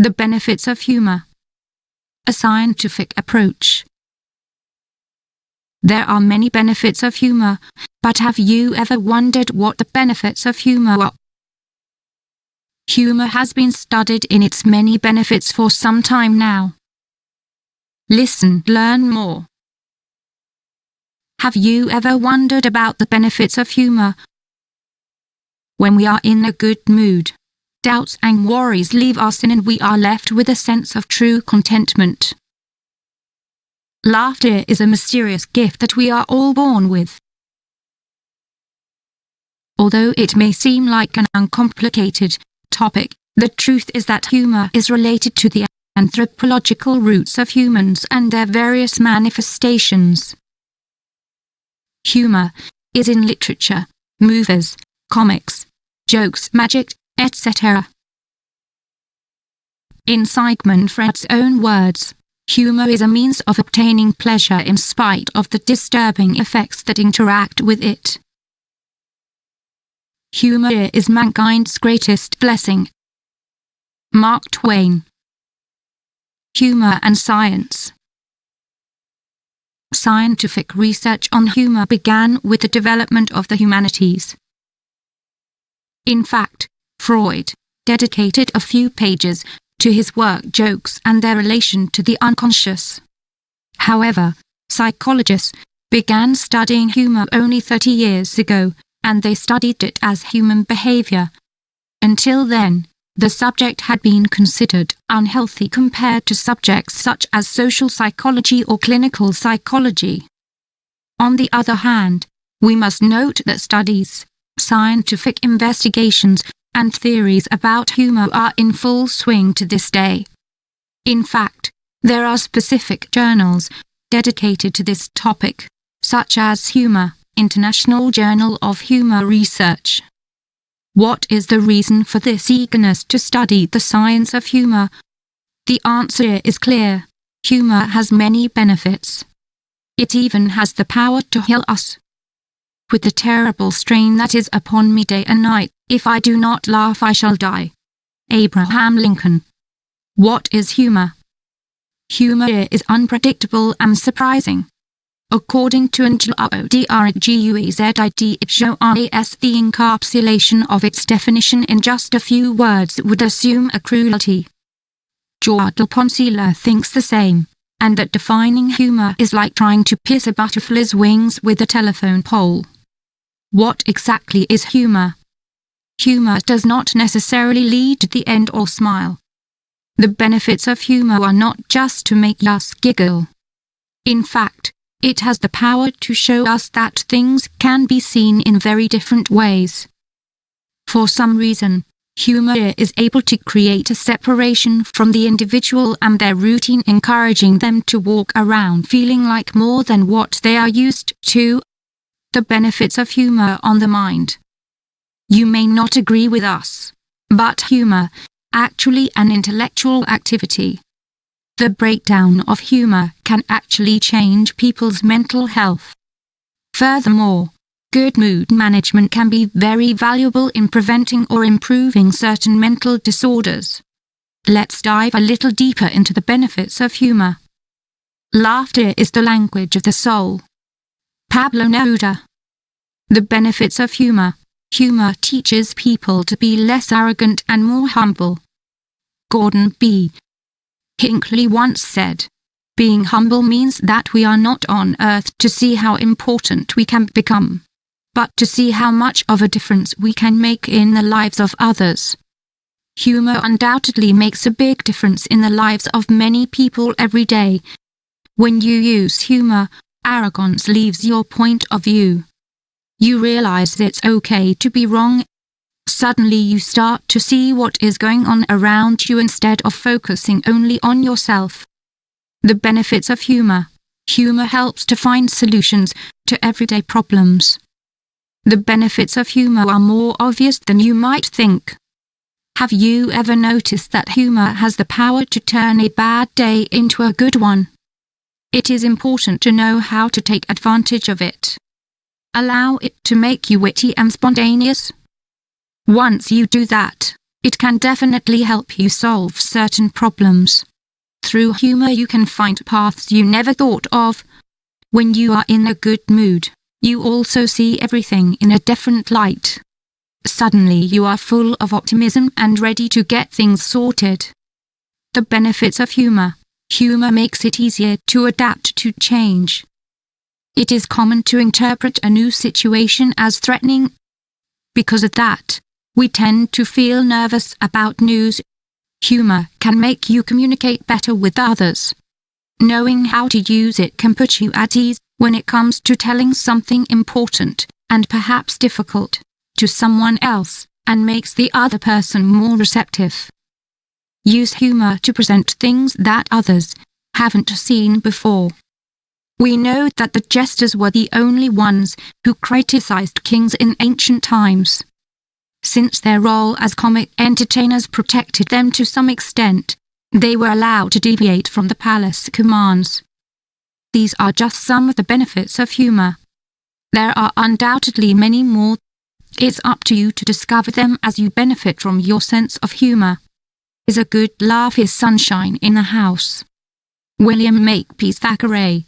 The benefits of humor. A scientific approach. There are many benefits of humor, but have you ever wondered what the benefits of humor are? Humor has been studied in its many benefits for some time now. Listen, learn more. Have you ever wondered about the benefits of humor? When we are in a good mood, doubts and worries leave us and we are left with a sense of true contentment. Laughter is a mysterious gift that we are all born with. Although it may seem like an uncomplicated topic, the truth is that humor is related to the anthropological roots of humans and their various manifestations. Humor is in literature, movies, comics, jokes, magic, etc. In Sigmund Freud's own words, humor is a means of obtaining pleasure in spite of the disturbing effects that interact with it. Humor is mankind's greatest blessing. Mark Twain. Humor and science. Scientific research on humor began with the development of the humanities. In fact, Freud dedicated a few pages to his work Jokes and Their Relation to the Unconscious. However, psychologists began studying humor only 30 years ago, and they studied it as human behavior. Until then, the subject had been considered unhealthy compared to subjects such as social psychology or clinical psychology. On the other hand, we must note that studies, scientific investigations, and theories about humor are in full swing to this day. In fact, there are specific journals dedicated to this topic, such as Humor, International Journal of Humor Research. What is the reason for this eagerness to study the science of humor? The answer is clear. Humor has many benefits. It even has the power to heal us. With the terrible strain that is upon me day and night, if I do not laugh I shall die. Abraham Lincoln. What is humor? Humor is unpredictable and surprising. According to Angela Odrguezid, it shows the encapsulation of its definition in just a few words would assume a cruelty. Jordal Ponsila thinks the same, and that defining humor is like trying to pierce a butterfly's wings with a telephone pole. What exactly is humor? Humor does not necessarily lead to the end or smile. The benefits of humor are not just to make us giggle. In fact, it has the power to show us that things can be seen in very different ways. For some reason, humor is able to create a separation from the individual and their routine, encouraging them to walk around feeling like more than what they are used to. The benefits of humor on the mind. You may not agree with us, but humor, actually an intellectual activity. The breakdown of humor can actually change people's mental health. Furthermore, good mood management can be very valuable in preventing or improving certain mental disorders. Let's dive a little deeper into the benefits of humor. Laughter is the language of the soul. Pablo Neruda. The benefits of humor. Humor teaches people to be less arrogant and more humble. Gordon B. Hinckley once said, "Being humble means that we are not on earth to see how important we can become, but to see how much of a difference we can make in the lives of others." Humor undoubtedly makes a big difference in the lives of many people every day. When you use humor, arrogance leaves your point of view. You realize it's okay to be wrong. Suddenly you start to see what is going on around you instead of focusing only on yourself. The benefits of humor. Humor helps to find solutions to everyday problems. The benefits of humor are more obvious than you might think. Have you ever noticed that humor has the power to turn a bad day into a good one? It is important to know how to take advantage of it. Allow it to make you witty and spontaneous. Once you do that, It can definitely help you solve certain problems. Through humor you can find paths you never thought of. When you are in a good mood, you also see everything in a different light. Suddenly you are full of optimism and ready to get things sorted. The benefits of humor. Humor makes it easier to adapt to change. It is common to interpret a new situation as threatening. Because of that, we tend to feel nervous about news. Humor can make you communicate better with others. Knowing how to use it can put you at ease when it comes to telling something important, and perhaps difficult, to someone else, and makes the other person more receptive. Use humor to present things that others haven't seen before. We know that the jesters were the only ones who criticized kings in ancient times. Since their role as comic entertainers protected them to some extent, they were allowed to deviate from the palace commands. These are just some of the benefits of humor. There are undoubtedly many more. It's up to you to discover them as you benefit from your sense of humor. Is a good laugh is sunshine in the house. William Makepeace Thackeray.